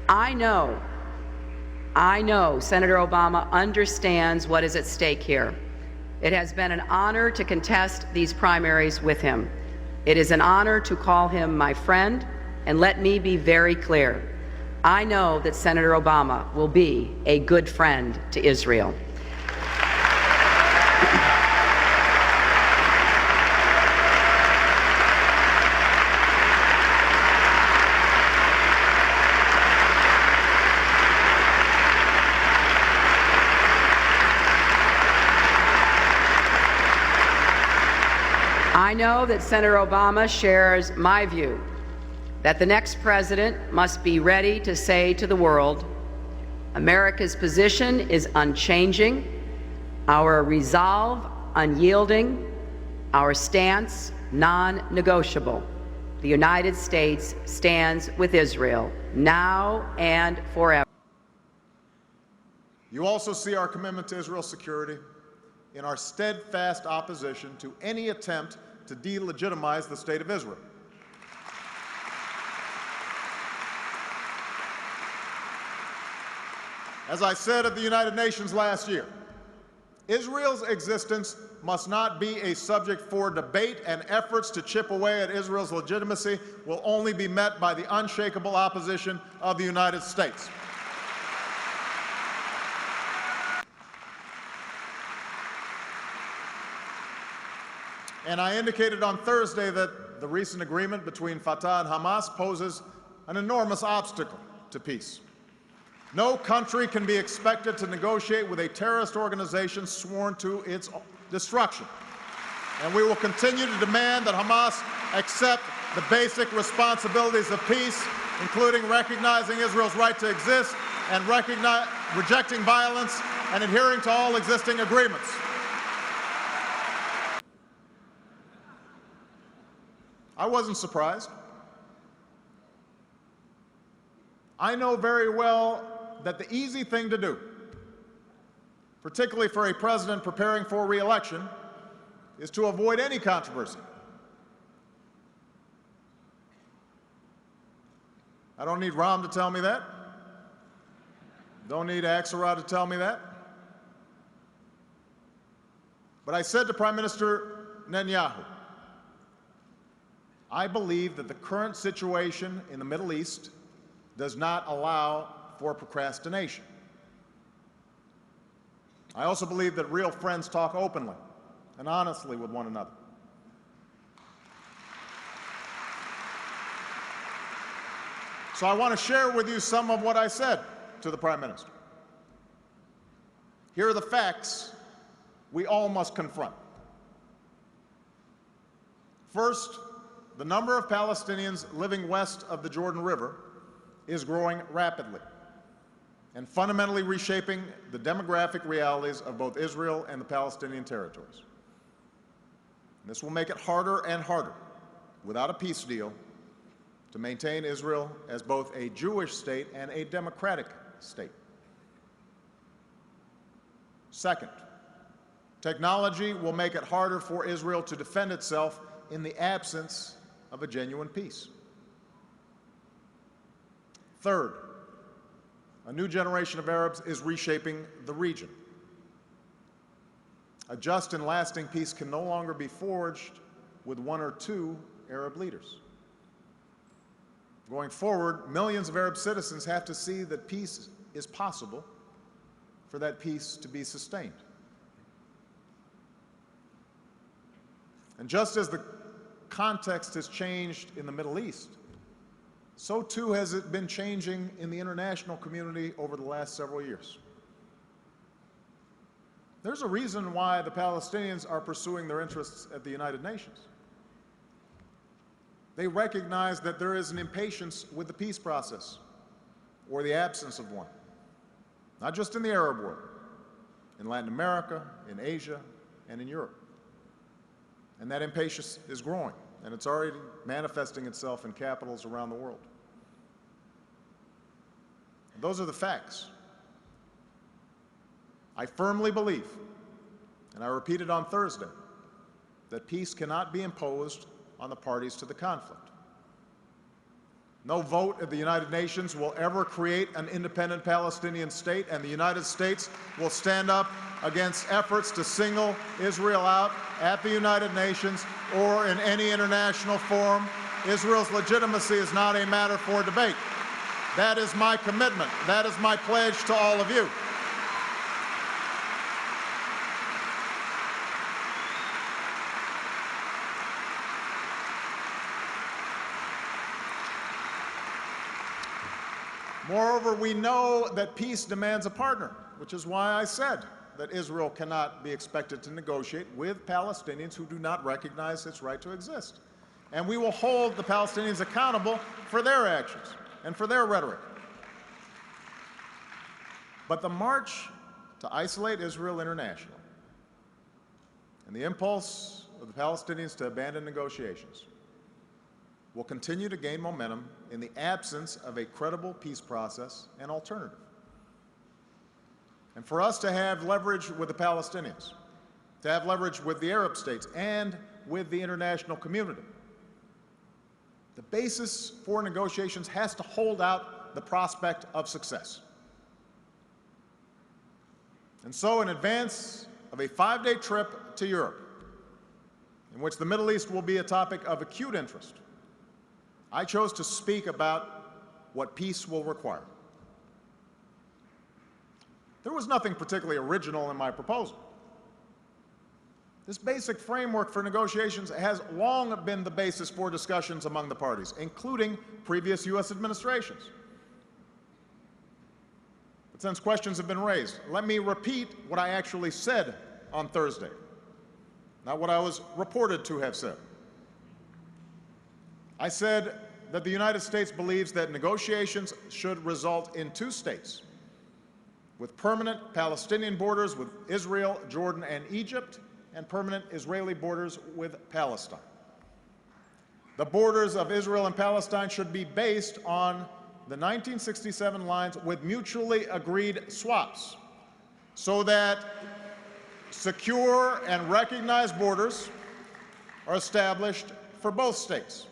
I know Senator Obama understands what is at stake here. It has been an honor to contest these primaries with him. It is an honor to call him my friend, and let me be very clear. I know that Senator Obama will be a good friend to Israel. I know that Senator Obama shares my view that the next president must be ready to say to the world, America's position is unchanging, our resolve unyielding, our stance non-negotiable. The United States stands with Israel now and forever. You also see our commitment to Israel's security in our steadfast opposition to any attempt to delegitimize the State of Israel. As I said at the United Nations last year, Israel's existence must not be a subject for debate, and efforts to chip away at Israel's legitimacy will only be met by the unshakable opposition of the United States. And I indicated on Thursday that the recent agreement between Fatah and Hamas poses an enormous obstacle to peace. No country can be expected to negotiate with a terrorist organization sworn to its destruction. And we will continue to demand that Hamas accept the basic responsibilities of peace, including recognizing Israel's right to exist and rejecting violence and adhering to all existing agreements. I wasn't surprised. I know very well that the easy thing to do, particularly for a president preparing for re-election, is to avoid any controversy. I don't need Ram to tell me that. Don't need Axelrod to tell me that. But I said to Prime Minister Netanyahu, I believe that the current situation in the Middle East does not allow for procrastination. I also believe that real friends talk openly and honestly with one another. So I want to share with you some of what I said to the Prime Minister. Here are the facts we all must confront. First, the number of Palestinians living west of the Jordan River is growing rapidly and fundamentally reshaping the demographic realities of both Israel and the Palestinian territories. And this will make it harder and harder, without a peace deal, to maintain Israel as both a Jewish state and a democratic state. Second, technology will make it harder for Israel to defend itself in the absence of a genuine peace. Third, a new generation of Arabs is reshaping the region. A just and lasting peace can no longer be forged with one or two Arab leaders. Going forward, millions of Arab citizens have to see that peace is possible for that peace to be sustained. And just as the context has changed in the Middle East, so too has it been changing in the international community over the last several years. There's a reason why the Palestinians are pursuing their interests at the United Nations. They recognize that there is an impatience with the peace process, or the absence of one, not just in the Arab world, in Latin America, in Asia, and in Europe. And that impatience is growing, and it's already manifesting itself in capitals around the world. And those are the facts. I firmly believe, and I repeated on Thursday, that peace cannot be imposed on the parties to the conflict. No vote at the United Nations will ever create an independent Palestinian state, and the United States will stand up against efforts to single Israel out at the United Nations or in any international forum. Israel's legitimacy is not a matter for debate. That is my commitment. That is my pledge to all of you. Moreover, we know that peace demands a partner, which is why I said that Israel cannot be expected to negotiate with Palestinians who do not recognize its right to exist. And we will hold the Palestinians accountable for their actions and for their rhetoric. But the march to isolate Israel internationally and the impulse of the Palestinians to abandon negotiations will continue to gain momentum in the absence of a credible peace process and alternative. And for us to have leverage with the Palestinians, to have leverage with the Arab states and with the international community, the basis for negotiations has to hold out the prospect of success. And so, in advance of a 5-day trip to Europe, in which the Middle East will be a topic of acute interest, I chose to speak about what peace will require. There was nothing particularly original in my proposal. This basic framework for negotiations has long been the basis for discussions among the parties, including previous U.S. administrations. But since questions have been raised, let me repeat what I actually said on Thursday, not what I was reported to have said. I said that the United States believes that negotiations should result in 2 states, with permanent Palestinian borders with Israel, Jordan, and Egypt, and permanent Israeli borders with Palestine. The borders of Israel and Palestine should be based on the 1967 lines with mutually agreed swaps, so that secure and recognized borders are established for both states.